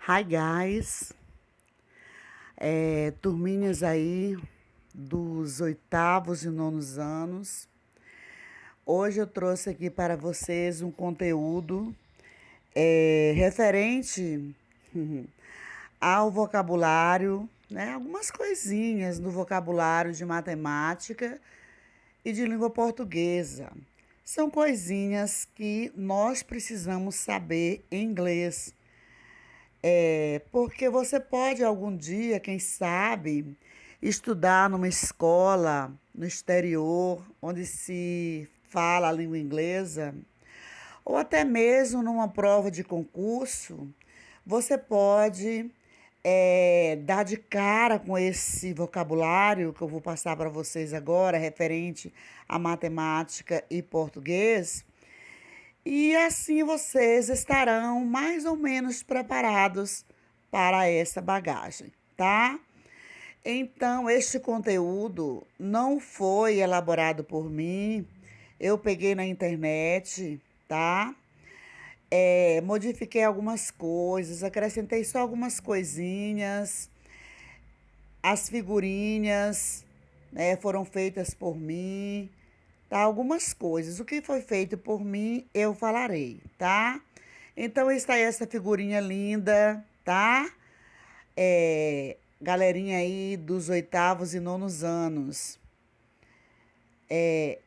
Hi guys, turminhas aí dos oitavos e nonos anos. Hoje eu trouxe aqui para vocês um conteúdo referente ao vocabulário, né? Algumas coisinhas do vocabulário de matemática e de língua portuguesa. São coisinhas que nós precisamos saber em inglês. Porque você pode algum dia, quem sabe, estudar numa escola no exterior, onde se fala a língua inglesa, ou até mesmo numa prova de concurso, você pode dar de cara com esse vocabulário que eu vou passar para vocês agora, referente a matemática e português. E assim vocês estarão mais ou menos preparados para essa bagagem, tá? Então, este conteúdo não foi elaborado por mim, eu peguei na internet, tá? Modifiquei algumas coisas, acrescentei só algumas coisinhas, as figurinhas, né, foram feitas por mim, tá? Algumas coisas. O que foi feito por mim, eu falarei, tá? Então, está aí essa figurinha linda, tá? Galerinha aí dos oitavos e nonos anos.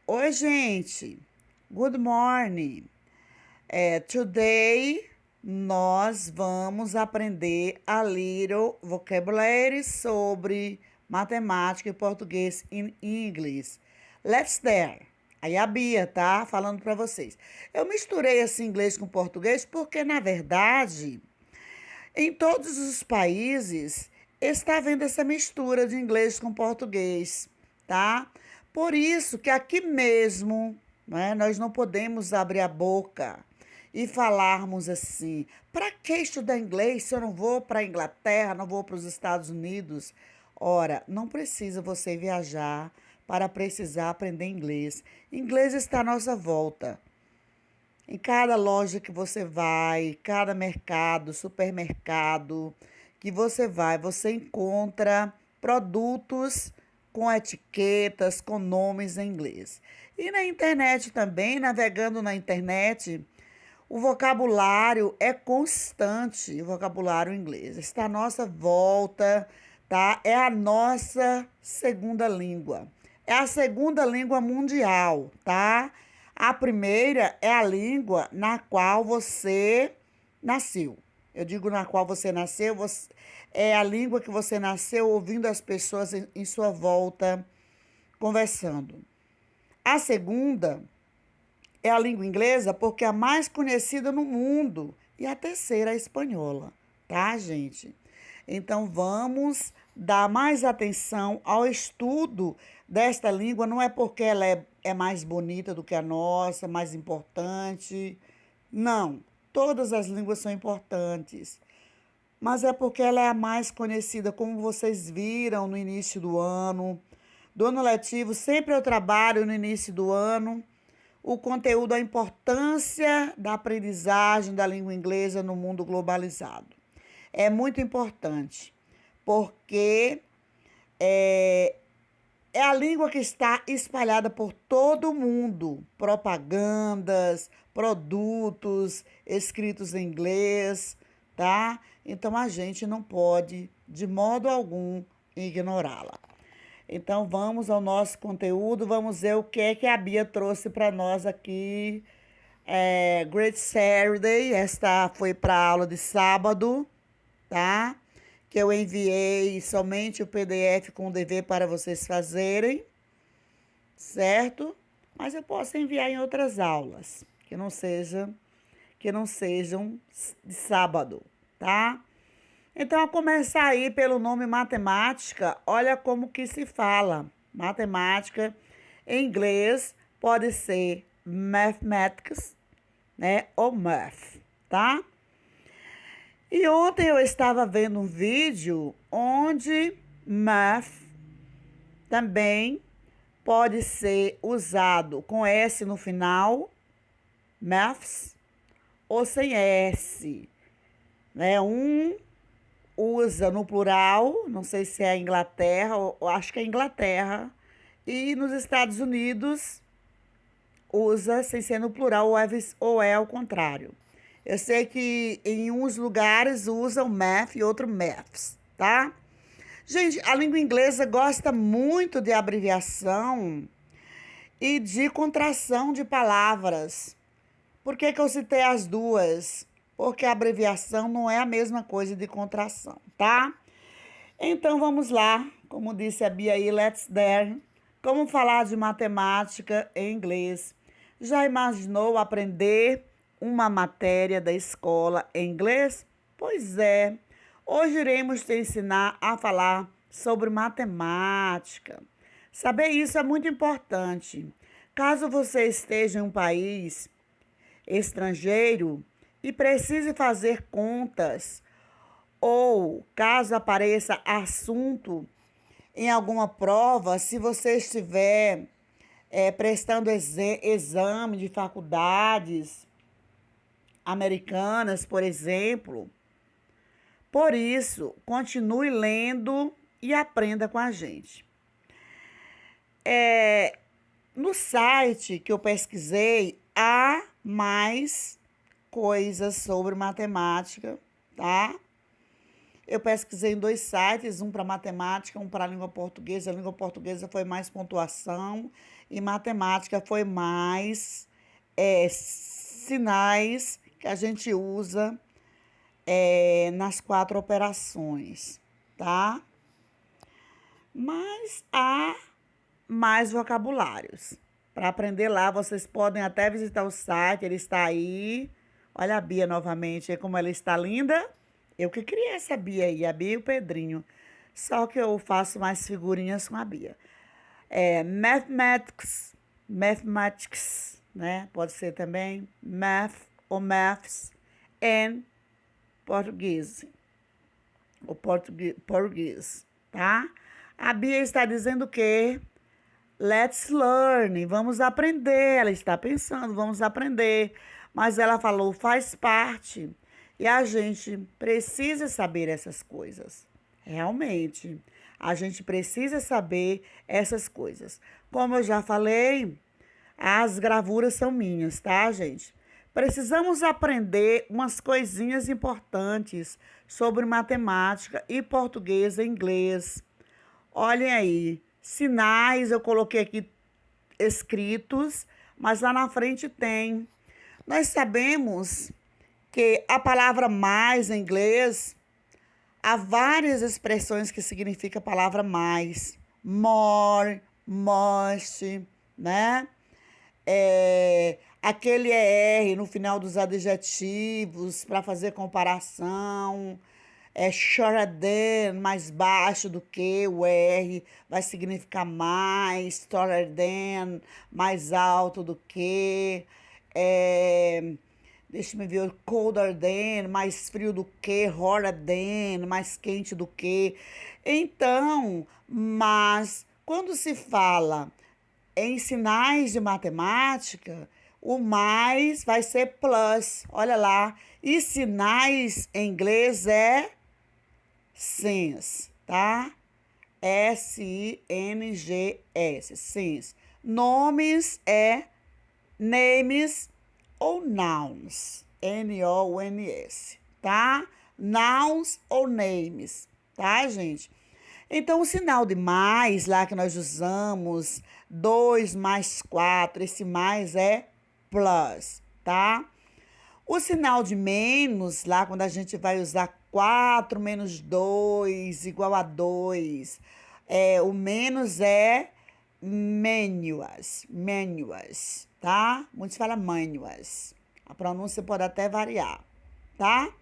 Oi, gente. Good morning. Today, nós vamos aprender a little vocabulary sobre matemática e português in English. Let's there. Aí a Bia, tá? Falando para vocês. Eu misturei esse inglês com português porque, na verdade, em todos os países está havendo essa mistura de inglês com português, tá? Por isso que aqui mesmo, né, nós não podemos abrir a boca e falarmos assim: para que estudar inglês se eu não vou para a Inglaterra, não vou para os Estados Unidos? Ora, não precisa você viajar para precisar aprender inglês. Inglês está à nossa volta. Em cada loja que você vai, cada mercado, supermercado que você vai, você encontra produtos com etiquetas, com nomes em inglês. E na internet também, navegando na internet, o vocabulário é constante, o vocabulário inglês. Está à nossa volta, tá? É a nossa segunda língua. É a segunda língua mundial, tá? A primeira é a língua na qual você nasceu. Eu digo na qual você nasceu, é a língua que você nasceu ouvindo as pessoas em sua volta conversando. A segunda é a língua inglesa porque é a mais conhecida no mundo. E a terceira é a espanhola, tá, gente? Então, vamos dar mais atenção ao estudo desta língua. Não é porque ela é mais bonita do que a nossa, mais importante. Não, todas as línguas são importantes. Mas é porque ela é a mais conhecida, como vocês viram no início do ano. Do ano letivo, sempre eu trabalho no início do ano o conteúdo, a importância da aprendizagem da língua inglesa no mundo globalizado. É muito importante, porque é a língua que está espalhada por todo o mundo. Propagandas, produtos escritos em inglês, tá? Então a gente não pode, de modo algum, ignorá-la. Então vamos ao nosso conteúdo, vamos ver o que é que a Bia trouxe para nós aqui. Great Saturday, esta foi para a aula de sábado, tá? Que eu enviei somente o PDF com o dever para vocês fazerem, certo? Mas eu posso enviar em outras aulas, que não sejam de sábado, tá? Então, a começar aí pelo nome matemática, olha como que se fala. Matemática, em inglês, pode ser mathematics, né? Ou math, tá? E ontem eu estava vendo um vídeo onde math também pode ser usado com S no final, maths, ou sem S, né? usa no plural, não sei se é a Inglaterra, ou acho que é Inglaterra, e nos Estados Unidos usa sem ser no plural ou é ao contrário. Eu sei que em uns lugares usam math e outro maths, tá? Gente, a língua inglesa gosta muito de abreviação e de contração de palavras. Por que que eu citei as duas? Porque a abreviação não é a mesma coisa de contração, tá? Então vamos lá, como disse a Bia aí, let's there. Como falar de matemática em inglês? Já imaginou aprender uma matéria da escola em inglês? Pois é. Hoje iremos te ensinar a falar sobre matemática. Saber isso é muito importante. Caso você esteja em um país estrangeiro e precise fazer contas, ou caso apareça assunto em alguma prova, se você estiver prestando exame de faculdades americanas, por exemplo. Por isso, continue lendo e aprenda com a gente. No site que eu pesquisei, há mais coisas sobre matemática, tá? Eu pesquisei em 2 sites, um para matemática, um para a língua portuguesa. A língua portuguesa foi mais pontuação e matemática foi mais sinais que a gente usa nas 4 operações, tá? Mas há mais vocabulários. Para aprender lá, vocês podem até visitar o site, ele está aí. Olha a Bia novamente, como ela está linda. Eu que criei essa Bia aí, a Bia e o Pedrinho. Só que eu faço mais figurinhas com a Bia. Mathematics, né? Pode ser também math ou maths and português. O português, tá? A Bia está dizendo que let's learn, vamos aprender. Ela está pensando, vamos aprender. Mas ela falou, faz parte. E a gente precisa saber essas coisas. Realmente, a gente precisa saber essas coisas. Como eu já falei, as gravuras são minhas, tá, gente? Precisamos aprender umas coisinhas importantes sobre matemática e português e inglês. Olhem aí, sinais eu coloquei aqui escritos, mas lá na frente tem. Nós sabemos que a palavra mais em inglês, há várias expressões que significam a palavra mais. More, must, né? Aquele ER no final dos adjetivos para fazer comparação. Shorter than, mais baixo do que, o R vai significar mais, taller than, mais alto do que, deixa eu ver, colder than, mais frio do que, hotter than, mais quente do que. Então, mas quando se fala em sinais de matemática, o mais vai ser plus, olha lá. E sinais em inglês é since, tá? S-I-N-G-S, since. Nomes é names ou nouns, N-O-N-S, tá? Nouns ou names, tá, gente? Então, o sinal de mais lá que nós usamos, 2 mais 4, esse mais é plus, tá? O sinal de menos, lá quando a gente vai usar 4 menos 2 igual a 2, o menos é menuas, tá? Muitos falam manuas. A pronúncia pode até variar, tá?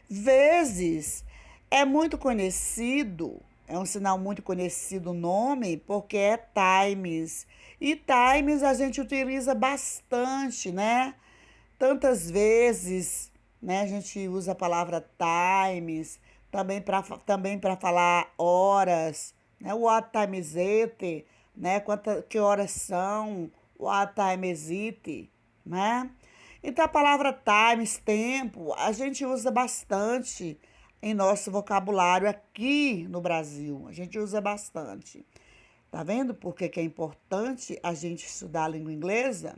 Vezes é muito conhecido, é um sinal muito conhecido o nome, porque é times. E times a gente utiliza bastante, né? Tantas vezes, né, a gente usa a palavra times, também para falar horas, né? What time is it, né? Que horas são? What time is it, né? Então a palavra times, tempo, a gente usa bastante em nosso vocabulário aqui no Brasil. A gente usa bastante. Tá vendo por que é importante a gente estudar a língua inglesa?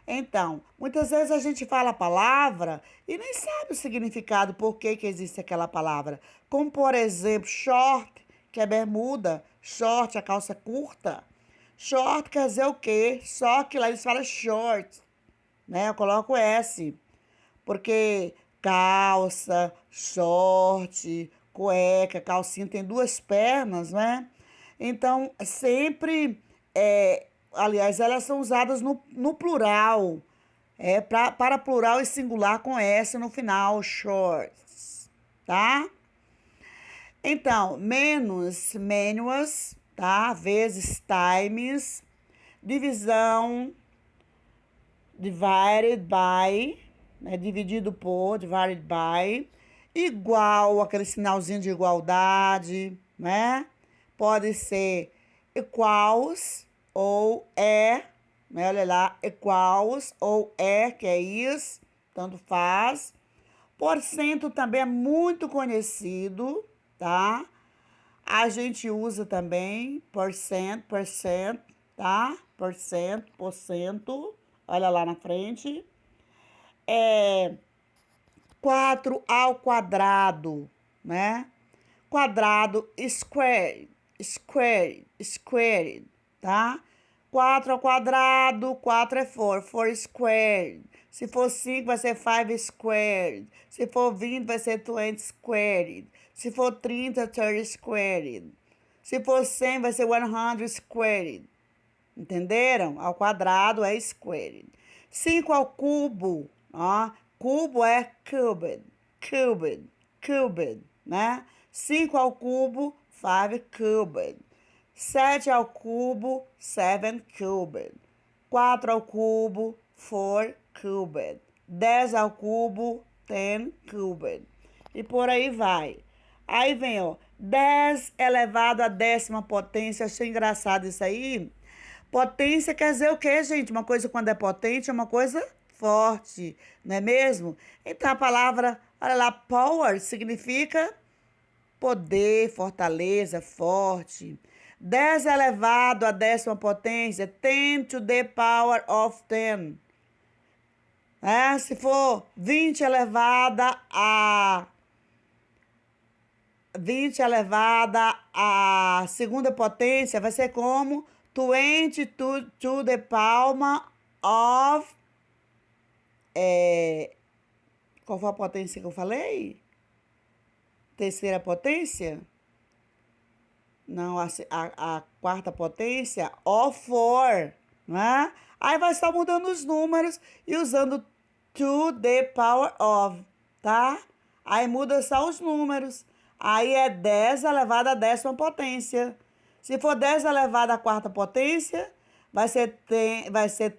Então, muitas vezes a gente fala a palavra e nem sabe o significado, por que existe aquela palavra. Como, por exemplo, short, que é bermuda, short, a calça curta. Short quer dizer o quê? Só que lá eles falam short, né? Eu coloco S, porque calça, short, cueca, calcinha tem duas pernas, né? Então, sempre, aliás, elas são usadas no plural, para plural e singular com S no final, shorts, tá? Então, menos, manuals, tá? Vezes times, divisão, divided by, né? Dividido por, divided by, igual, aquele sinalzinho de igualdade, né? Pode ser equals ou né? Olha lá, equals ou que é isso, tanto faz. Porcento também é muito conhecido, tá? A gente usa também percent, tá? Porcento, olha lá na frente. 4 ao quadrado, né? Quadrado, squared, tá? 4 ao quadrado, 4 é 4 squared. Se for 5, vai ser 5 squared. Se for 20, vai ser 20 squared. Se for 30, 30 squared. Se for 100, vai ser 100 squared. Entenderam? Ao quadrado é squared. 5 ao cubo, ó. Cubo é cubed, né? 5 ao cubo, 5 cubed. 7 ao cubo, 7 cubed. 4 ao cubo, 4 cubed. 10 ao cubo, 10 cubed. E por aí vai. Aí vem, ó, 10 elevado à 10ª potência. Achei engraçado isso aí. Potência quer dizer o quê, gente? Uma coisa quando é potente é uma coisa forte, não é mesmo? Então a palavra, olha lá, power significa poder, fortaleza, forte. 10 elevado à 10ª potência, 10 to the power of 10. Se for 20 elevada a 20 elevada à segunda potência, vai ser como 20 to the power of... qual foi a potência que eu falei? Terceira potência? Não, a quarta potência, of 4, né? Aí vai estar mudando os números e usando to the power of, tá? Aí muda só os números. Aí é 10 elevado à 10ª potência. Se for 10 elevado à quarta potência, vai ser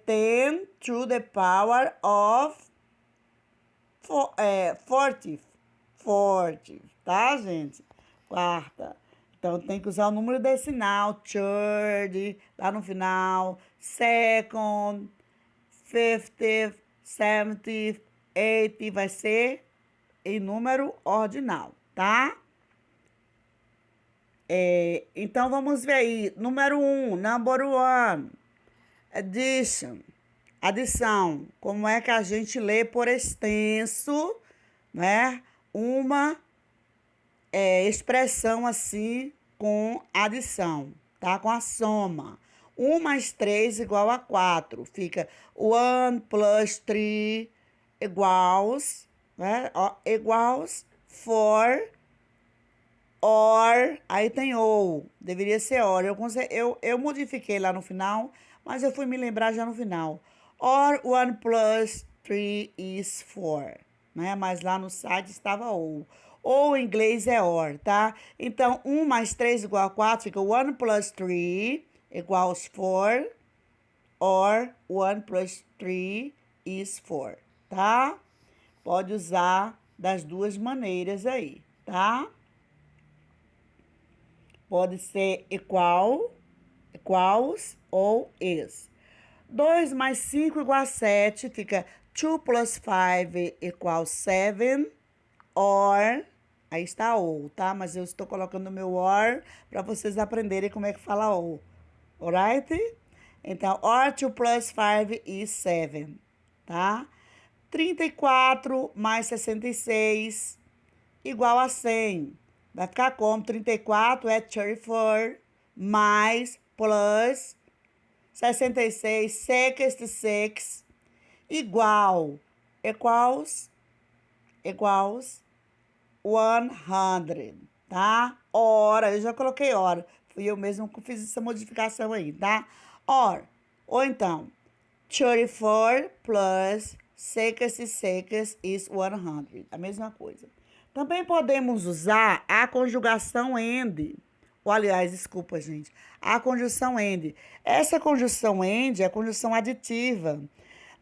10 to the power of 40, tá, gente? Quarta. Então, tem que usar o número decimal, third, lá no final, second, 50, 70, 80, vai ser em número ordinal, tá? Então, vamos ver aí. Número 1, number 1, addition, adição. Como é que a gente lê por extenso, né? Uma expressão assim com adição, tá? Com a soma. 1 mais 3 igual a 4. Fica 1 plus 3 iguals, né? Iguals 4 or, aí tem ou. Deveria ser or. Eu modifiquei lá no final, mas eu fui me lembrar já no final. Or 1 plus 3 is 4, né? Mas lá no site estava ou. Ou em inglês é or, tá? Então, 1 mais 3 igual a 4, fica 1 plus 3 iguals 4, or 1 plus 3 is 4, tá? Pode usar das duas maneiras aí, tá? Pode ser equals ou is. 2 mais 5 igual a 7, fica 2 plus 5 equals 7, or Aí está o, tá? Mas eu estou colocando o meu or para vocês aprenderem como é que fala o. Alright? Então, or 2 plus 5 is 7, tá? 34 mais 66 igual a 100. Vai ficar como? 34 é 34 mais plus 66, 66 igual, equals 100, tá? Hora, eu já coloquei hora. Fui eu mesmo que fiz essa modificação aí, tá? Ou então, 34 plus 66 is 100. A mesma coisa. Também podemos usar a conjugação and. Ou, aliás, desculpa, gente. A conjunção and. Essa conjunção and é a conjunção aditiva.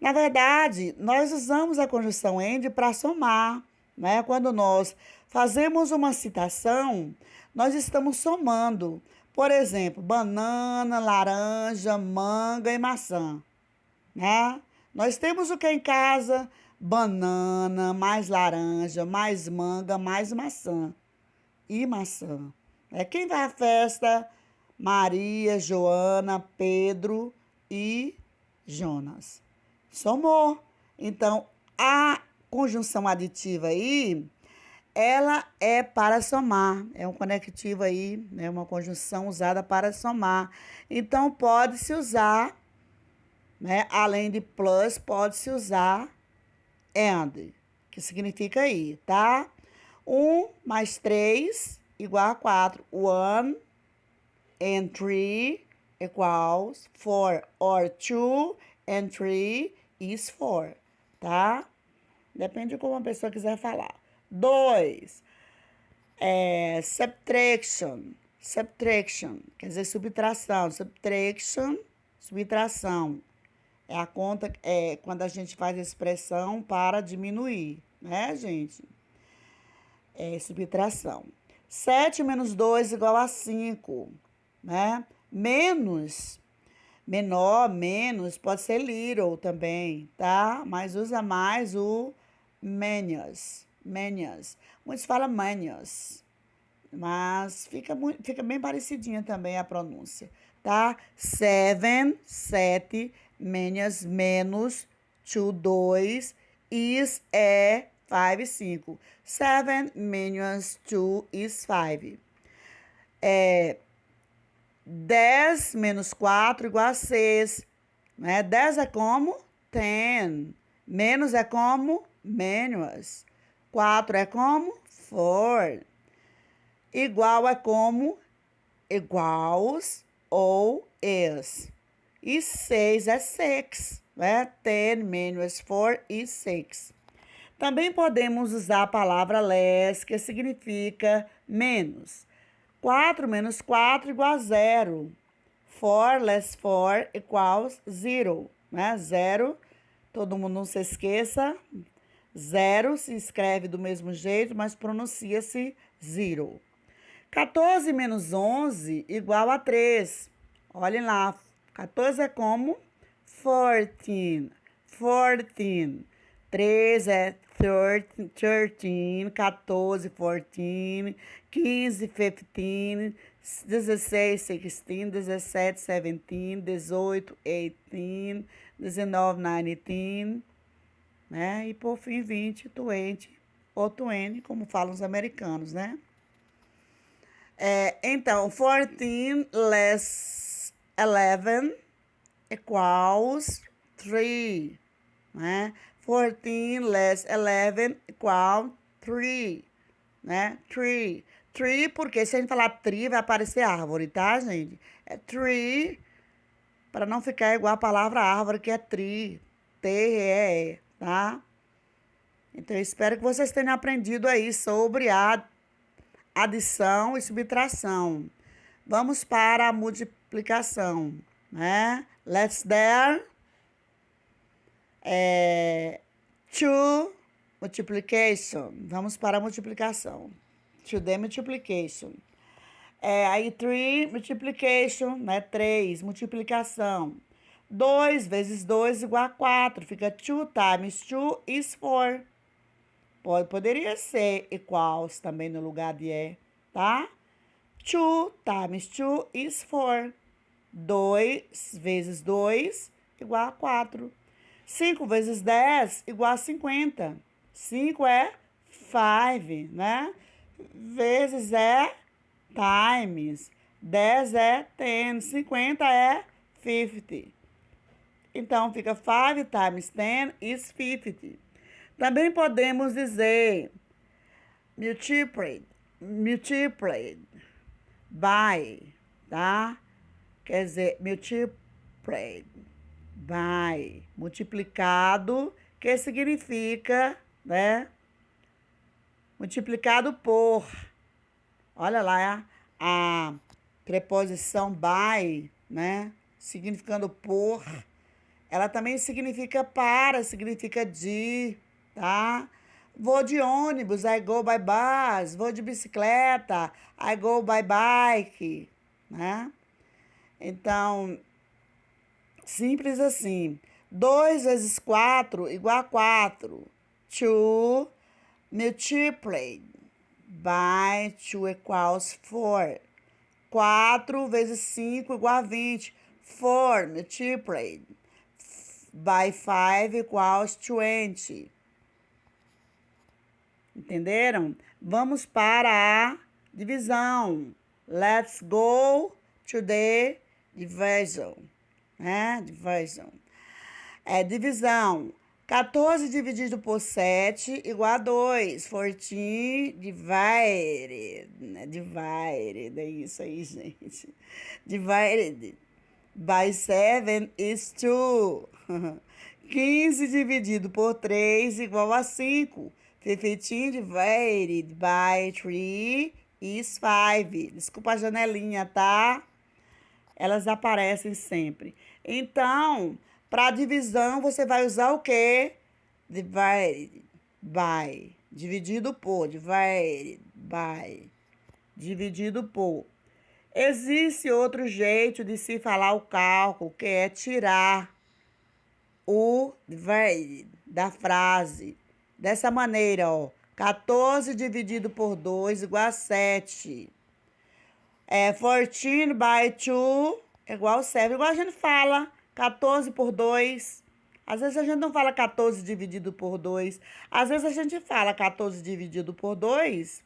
Na verdade, nós usamos a conjunção and para somar, né? Quando nós fazemos uma citação, nós estamos somando. Por exemplo, banana, laranja, manga e maçã, né? Nós temos o que em casa? Banana, mais laranja, mais manga, mais maçã. E maçã. Quem vai à festa? Maria, Joana, Pedro e Jonas. Somou. Então, a conjunção aditiva aí, ela é para somar. É um conectivo aí, né? Uma conjunção usada para somar. Então, pode-se usar, né? Além de plus, pode-se usar and, que significa aí, tá? 1 mais 3 igual a 4. 1 and 3 equals 4. Or 2 and 3 is 4, tá? Depende de como a pessoa quiser falar. 2. Subtraction. Subtraction, quer dizer subtração. Subtração. É a conta, quando a gente faz a expressão para diminuir, né, gente? Subtração. 7 menos 2 igual a 5, né? Menos, menor, menos, pode ser little também, tá? Mas usa mais o menos. Muitos falam menos, mas fica bem parecidinha também a pronúncia, tá? 7 menos 2, 2 is 5. 7 menos 2 is 5. 10 menos 4 igual a 6, né? 10 é como? 10. Menos é como? Menos. 4 é como? 4. Igual é como? Iguals ou is. E 6 é 6, né? 10 menos 4 is 6. Também podemos usar a palavra less, que significa menos. 4 menos 4 igual a 0. 4 less 4 equals 0, né? 0, todo mundo não se esqueça. 0 se escreve do mesmo jeito, mas pronuncia-se 0. 14 menos 11 igual a 3. Olhem lá, 14 é como? 14. 3 é 13, 14, 14, 15, 15, 16, 16, 17, 17, 18, 18, 19, 19, né? E por fim 20, 20, ou 20, como falam os americanos, né? Então, 14 less 11 equals 3, né? 14 less 11 equal 3, né? 3. 3, porque se a gente falar tree, vai aparecer árvore, tá, gente? É tree, para não ficar igual a palavra árvore, que é tree. T-E-E, tá? Então, eu espero que vocês tenham aprendido aí sobre a adição e subtração. Vamos para a multiplicação, né? Let's there. To multiplication. Vamos para a multiplicação. To the multiplication. Aí, 3 multiplication, né? 3, multiplicação. 2 vezes 2 igual a 4. Fica 2 times 2 is 4. Poderia ser equals também no lugar de tá? 2 times 2 is 4. 2 vezes 2 igual a 4. 5 vezes 10 igual a 50. 5 é 5, né? Vezes é times. 10 é 10. 50 é 50. Então, fica 5 times 10 is 50. Também podemos dizer multiply by, tá? Quer dizer, multiply by, multiplicado, que significa, né? Multiplicado por. Olha lá a preposição by, né? Significando por. Ela também significa para, significa de, tá? Vou de ônibus, I go by bus. Vou de bicicleta, I go by bike, né? Então, simples assim. 2 vezes 4 igual a 4. 2 multiplied by 2 equals 4. 4 vezes 5 igual a 20. 4 multiplied by 5 equals 20. Entenderam? Vamos para a divisão. Let's go to the division. Né? Division. Divisão. 14 dividido por 7 igual a 2. 14 divided. Divided. É isso aí, gente. Divided by 7 is 2. 15 dividido por 3 igual a 5. 15 divided by 3 is 5. Desculpa a janelinha, tá? Elas aparecem sempre. Então, para divisão, você vai usar o quê? Divided by. Dividido por. Divided by. Dividido por. Existe outro jeito de se falar o cálculo, que é tirar o divided da frase. Dessa maneira, ó. 14 dividido por 2 igual a 7. 14 by 2 igual a 7. Igual a gente fala 14 por 2. Às vezes a gente não fala 14 dividido por 2. Às vezes a gente fala 14 dividido por 2.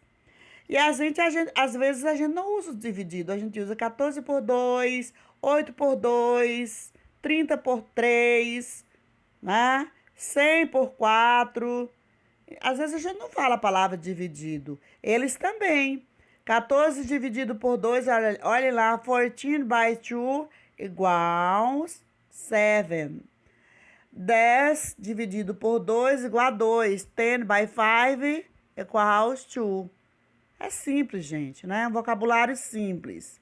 E às vezes a gente não usa o dividido. A gente usa 14 por 2, 8 por 2, 30 por 3, né? 100 por 4. Às vezes a gente não fala a palavra dividido. Eles também. 14 dividido por 2, olha lá, 14 by 2 iguals 7. 10 dividido por 2 igual a 2. 10 by 5 equals 2. É simples, gente, né? Um vocabulário simples.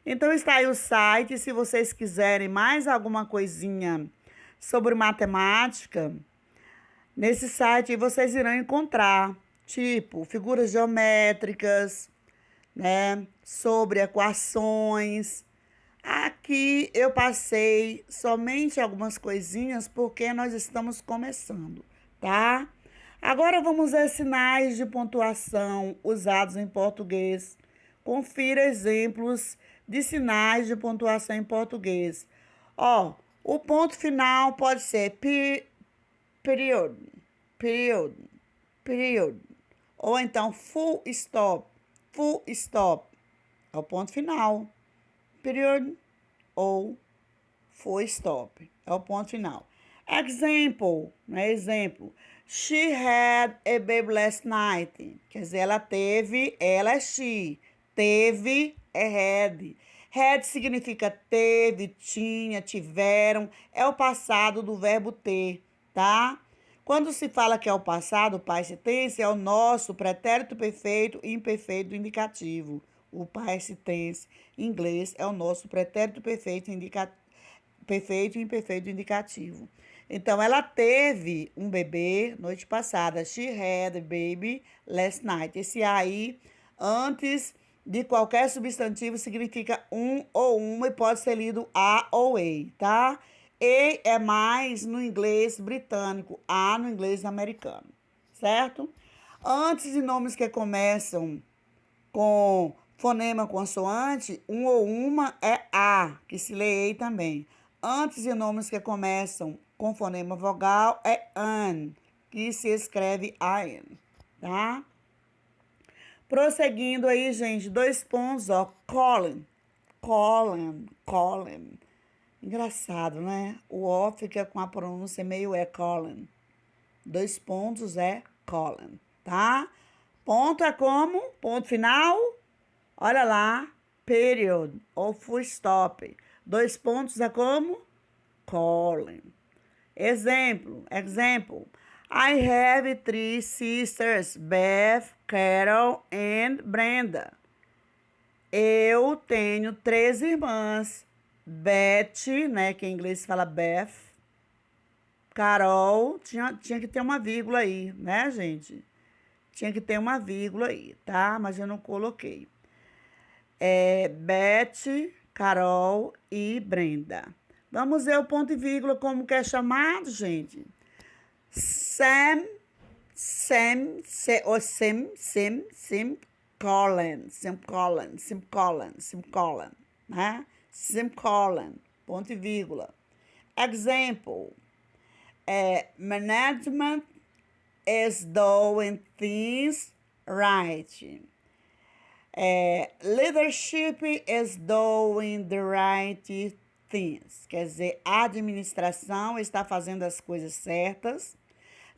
Então, está aí o site. Se vocês quiserem mais alguma coisinha sobre matemática, nesse site vocês irão encontrar, tipo, figuras geométricas, né? Sobre equações. Aqui eu passei somente algumas coisinhas porque nós estamos começando, tá? Agora vamos ver sinais de pontuação usados em português. Confira exemplos de sinais de pontuação em português. Ó, o ponto final pode ser period, period, period. Ou então full stop, full stop. É o ponto final. Period ou full stop. É o ponto final. Example, né? Exemplo. She had a baby last night. Quer dizer, ela é she. Teve é had. Had significa teve, tinha, tiveram. É o passado do verbo ter, tá? Quando se fala que é o passado, o past tense é o nosso pretérito perfeito e imperfeito indicativo. O past tense em inglês é o nosso pretérito perfeito e imperfeito indicativo. Então, ela teve um bebê noite passada. She had a baby last night. Esse aí, antes de qualquer substantivo, significa um ou uma e pode ser lido a ou a, tá? E é mais no inglês britânico, a no inglês americano, certo? Antes de nomes que começam com fonema consoante, um ou uma é a, que se lê ei também. Antes de nomes que começam com fonema vogal é an, que se escreve an, tá? Prosseguindo aí, gente, 2 pontos, ó, Colin, Colin, Colin. Engraçado, né? O O fica com a pronúncia meio é Colin. 2 pontos é Colin, tá? Ponto é como? Ponto final? Olha lá, period ou full stop. 2 pontos é como? Colin. Exemplo. I have 3 sisters, Beth, Carol and Brenda. Eu tenho 3 irmãs, Beth, né, que em inglês fala Beth, Carol, tinha que ter uma vírgula aí, né, gente? Tinha que ter uma vírgula aí, tá? Mas eu não coloquei. Beth, Carol e Brenda. Vamos ver o ponto e vírgula como que é chamado, gente. Sam, Colin, né? Colin, ponto e vírgula. Example, management is doing things right. Leadership is doing the right things. Quer dizer, a administração está fazendo as coisas certas.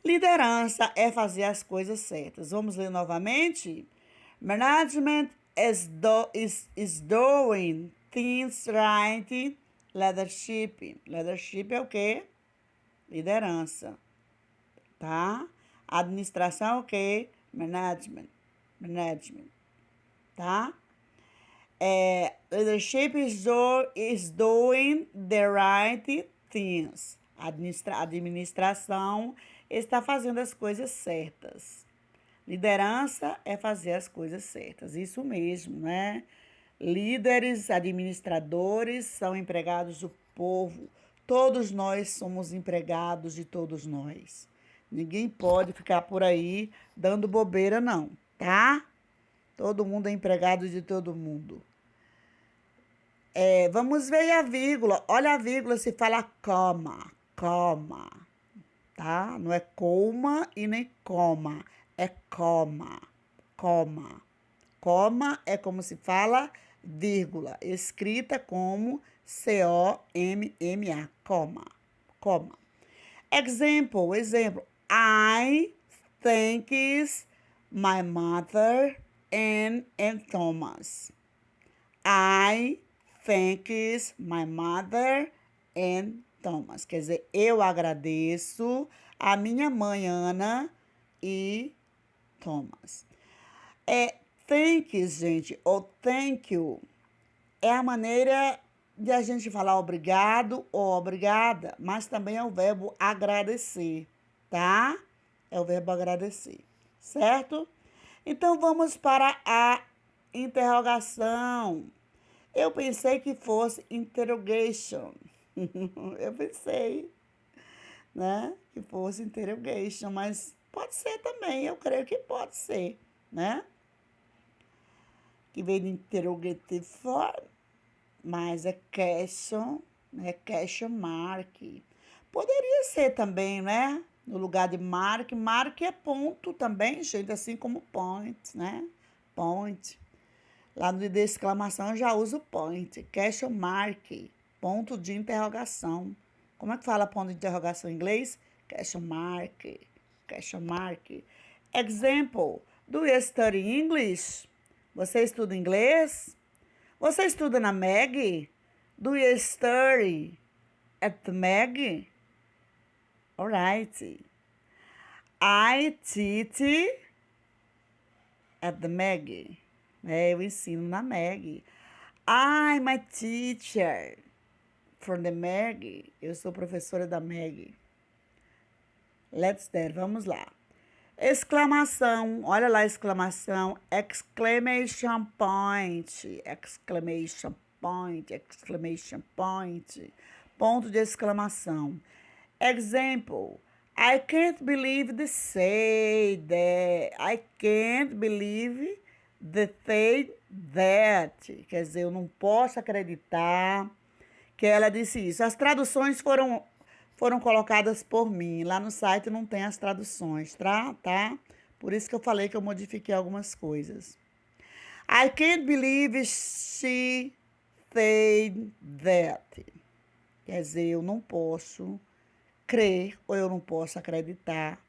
Liderança é fazer as coisas certas. Vamos ler novamente? Management is doing things right. Leadership. Leadership é o quê? Liderança. Tá? Administração é o quê? Management. Tá? Leadership is doing the right things. Administração está fazendo as coisas certas. Liderança é fazer as coisas certas. Isso mesmo, né? Líderes, administradores são empregados do povo. Todos nós somos empregados de todos nós. Ninguém pode ficar por aí dando bobeira, não, tá? Todo mundo é empregado de todo mundo. Vamos ver a vírgula. Olha a vírgula, se fala coma, tá? Não é coma e nem coma, é coma. Coma é como se fala vírgula, escrita como C-O-M-M-A, coma. Exemplo. I thanks my mother and Thomas. I thanks my mother and Thomas. Quer dizer, eu agradeço a minha mãe Ana e Thomas. Thanks, gente, ou thank you, é a maneira de a gente falar obrigado ou obrigada, mas também é o verbo agradecer, tá? É o verbo agradecer, certo? Então, vamos para a interrogação. Eu pensei que fosse interrogation. Eu pensei, né? Que fosse interrogation, mas pode ser também, eu creio que pode ser, né? Que vem de interrogative form, mas é question, né? Question mark. Poderia ser também, né? No lugar de mark é ponto também, gente, assim como point, né? Point. Lá no de exclamação eu já uso point. Question mark, ponto de interrogação. Como é que fala ponto de interrogação em inglês? Question mark. Example, do you study English? Você estuda inglês? Você estuda na Meg? Do you study at the Meg? Alright. I teach at the Meg. Eu ensino na Meg. I'm a teacher from the Meg. Eu sou professora da Meg. Let's there. Vamos lá. Exclamação. Olha lá a exclamação. Exclamation point. Ponto de exclamação. Example. I can't believe they say that. I can't believe they say that. Quer dizer, eu não posso acreditar que ela disse isso. As traduções foram colocadas por mim. Lá no site não tem as traduções, tá? Por isso que eu falei que eu modifiquei algumas coisas. I can't believe she said that. Quer dizer, eu não posso crer ou eu não posso acreditar,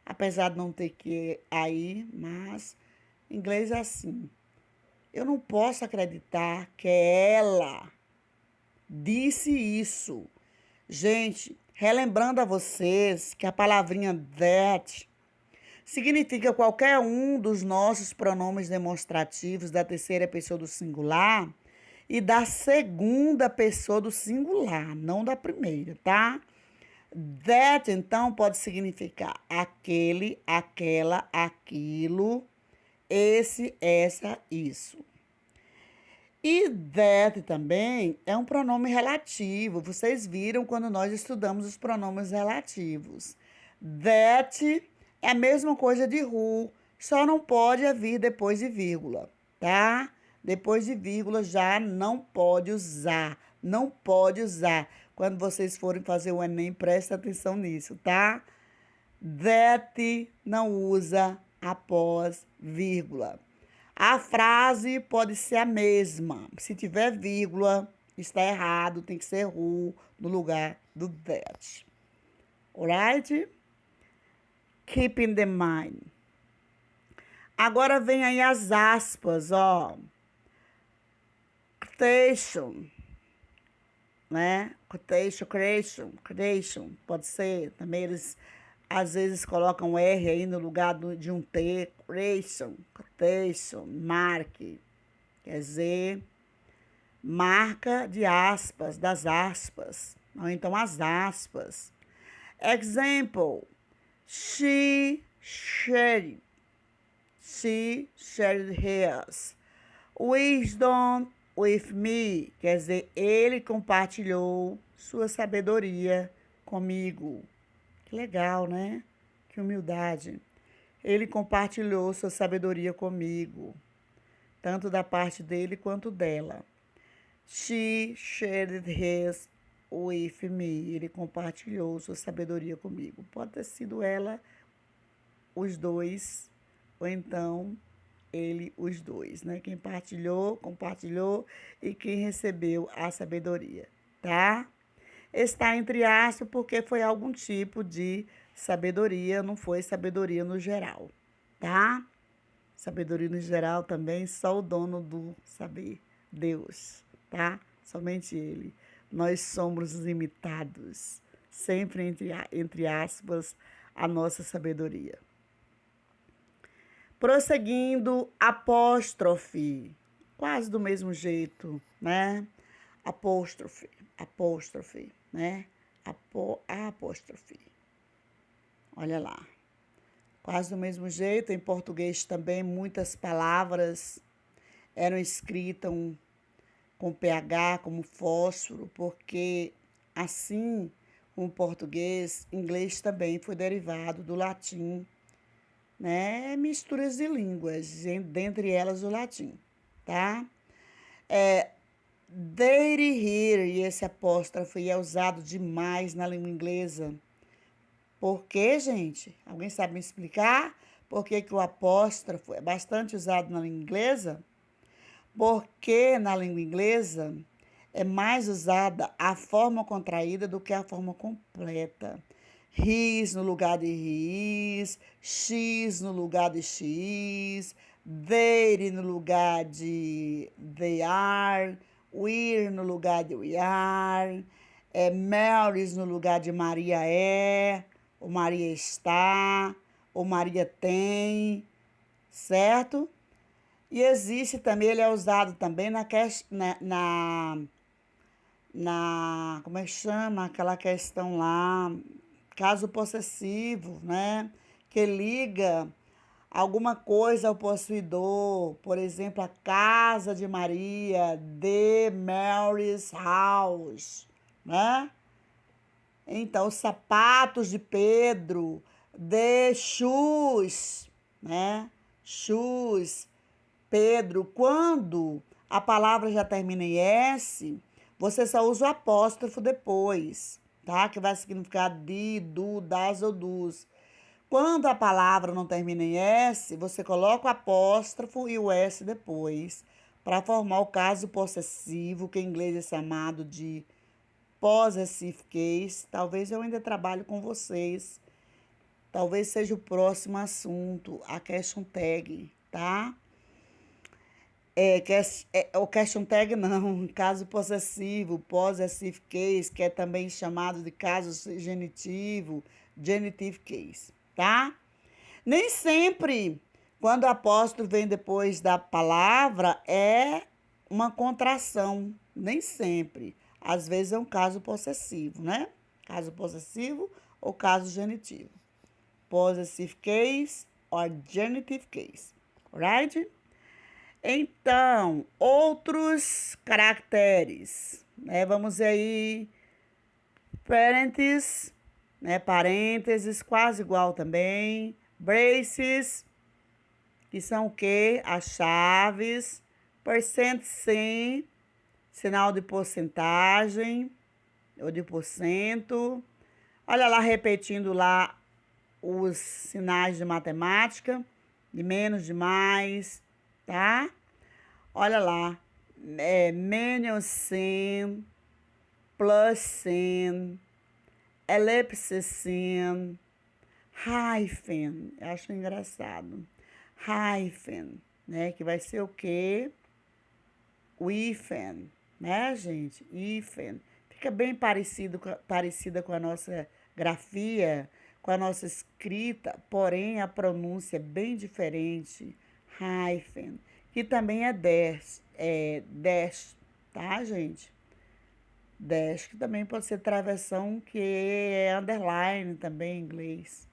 apesar de não ter que aí, mas em inglês é assim. Eu não posso acreditar que ela disse isso. Gente, relembrando a vocês que a palavrinha that significa qualquer um dos nossos pronomes demonstrativos da terceira pessoa do singular e da segunda pessoa do singular, não da primeira, tá? That, então, pode significar aquele, aquela, aquilo, esse, essa, isso. E that também é um pronome relativo. Vocês viram quando nós estudamos os pronomes relativos. That é a mesma coisa de who, só não pode vir depois de vírgula, tá? Depois de vírgula já não pode usar. Não pode usar. Quando vocês forem fazer o Enem, presta atenção nisso, tá? That não usa após vírgula. A frase pode ser a mesma. Se tiver vírgula, está errado, tem que ser who no lugar do that. Alright? Keep in the mind. Agora vem aí as aspas, ó. Quotation, né? Quotation, pode ser. Também eles às vezes colocam R aí no lugar de um T. Quotation, mark. Quer dizer, marca de aspas, das aspas. Ou então as aspas. Example. She shared his wisdom with me. Quer dizer, ele compartilhou sua sabedoria comigo. Que legal, né? Que humildade. Ele compartilhou sua sabedoria comigo, tanto da parte dele quanto dela. She shared his with me. Ele compartilhou sua sabedoria comigo. Pode ter sido ela, os dois, ou então ele, os dois, né? Quem partilhou, compartilhou e quem recebeu a sabedoria, tá? Está entre aspas porque foi algum tipo de sabedoria, não foi sabedoria no geral, tá? Sabedoria no geral também, só o dono do saber, Deus, tá? Somente Ele. Nós somos limitados, sempre entre aspas, a nossa sabedoria. Prosseguindo, apóstrofe, quase do mesmo jeito, né? Apóstrofe, né? Apóstrofe. Olha lá. Quase do mesmo jeito, em português também, muitas palavras eram escritas com PH, como fósforo, porque assim, o português, inglês também foi derivado do latim, né? Misturas de línguas, dentre elas o latim, tá? There here, e esse apóstrofo é usado demais na língua inglesa. Por quê, gente? Alguém sabe me explicar por que o apóstrofo é bastante usado na língua inglesa? Porque na língua inglesa é mais usada a forma contraída do que a forma completa. His no lugar de his, x no lugar de x, they no lugar de they are, we're no lugar de we are, Mary's no lugar de Maria é, ou Maria está, ou Maria tem, certo? E existe também, ele é usado também como é que chama? Aquela questão lá, caso possessivo, né? Que liga alguma coisa ao possuidor. Por exemplo, a casa de Maria, the Mary's house, né? Então, os sapatos de Pedro, the shoes, né? Shoes, Pedro. Quando a palavra já termina em S, você só usa o apóstrofo depois, tá? Que vai significar de, do, das ou dos. Quando a palavra não termina em S, você coloca o apóstrofo e o S depois, para formar o caso possessivo, que em inglês é chamado de possessive case. Talvez eu ainda trabalhe com vocês. Talvez seja o próximo assunto, a question tag, tá? O question tag não, caso possessivo, possessive case, que é também chamado de caso genitivo, genitive case, tá? Nem sempre, quando o apóstrofo vem depois da palavra, é uma contração. Nem sempre. Às vezes é um caso possessivo, né? Caso possessivo ou caso genitivo. Possessive case or genitive case. Right? Então, outros caracteres, né? Vamos ver aí, parênteses, né? Parênteses, quase igual também. Braces, que são o quê? As chaves. Percent sim, sinal de porcentagem, ou de porcento. Olha lá, repetindo lá os sinais de matemática, de menos, de mais, tá? Olha lá, menos sim, plus sim, elipse sim, hyphen, eu acho engraçado. Hyphen, né? Que vai ser o quê? O hífen, né, gente? Hífen. Fica bem parecida com a nossa grafia, com a nossa escrita, porém a pronúncia é bem diferente. Hyphen, que também dash, tá, gente? Dash, que também pode ser travessão, que é underline também em inglês.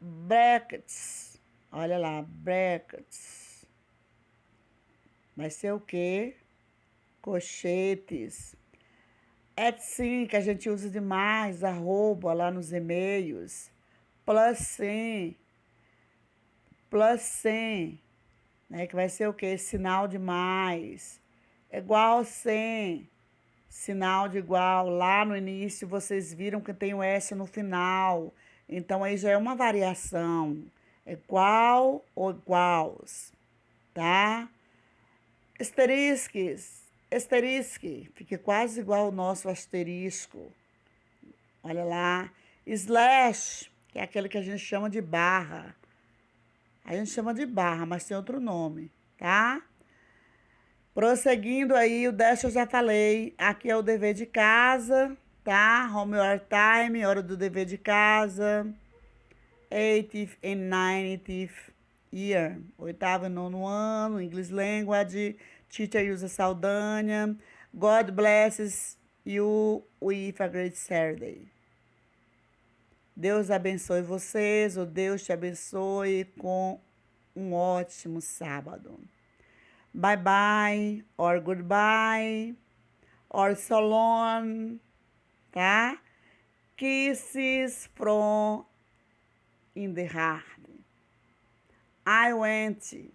Brackets, olha lá, brackets. Vai ser o quê? Cochetes. @sim, que a gente usa demais, arroba lá nos e-mails. Plus sim, né? Que vai ser o quê? Sinal de mais. Igual sim, sinal de igual. Lá no início vocês viram que tem o S no final. Então aí já é uma variação. Igual ou iguals, tá? Asterisque, fica quase igual ao nosso asterisco. Olha lá. Slash, que é aquele que a gente chama de barra. A gente chama de barra, mas tem outro nome, tá? Prosseguindo aí, o dash eu já falei. Aqui é o dever de casa, tá? Homework time, hora do dever de casa. 80th and 90th year, oitavo e nono ano, English language, teacher usa Saldanha. God blesses you with a great Saturday. Deus abençoe vocês, ou Deus te abençoe com um ótimo sábado. Bye bye, or goodbye, or so long, tá? Kisses from in the heart. I went.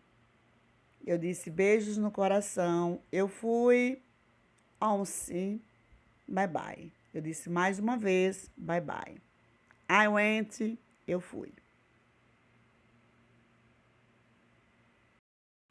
Eu disse beijos no coração. Eu fui. On-se. Bye bye. Eu disse mais uma vez. Bye bye. I went. Eu fui.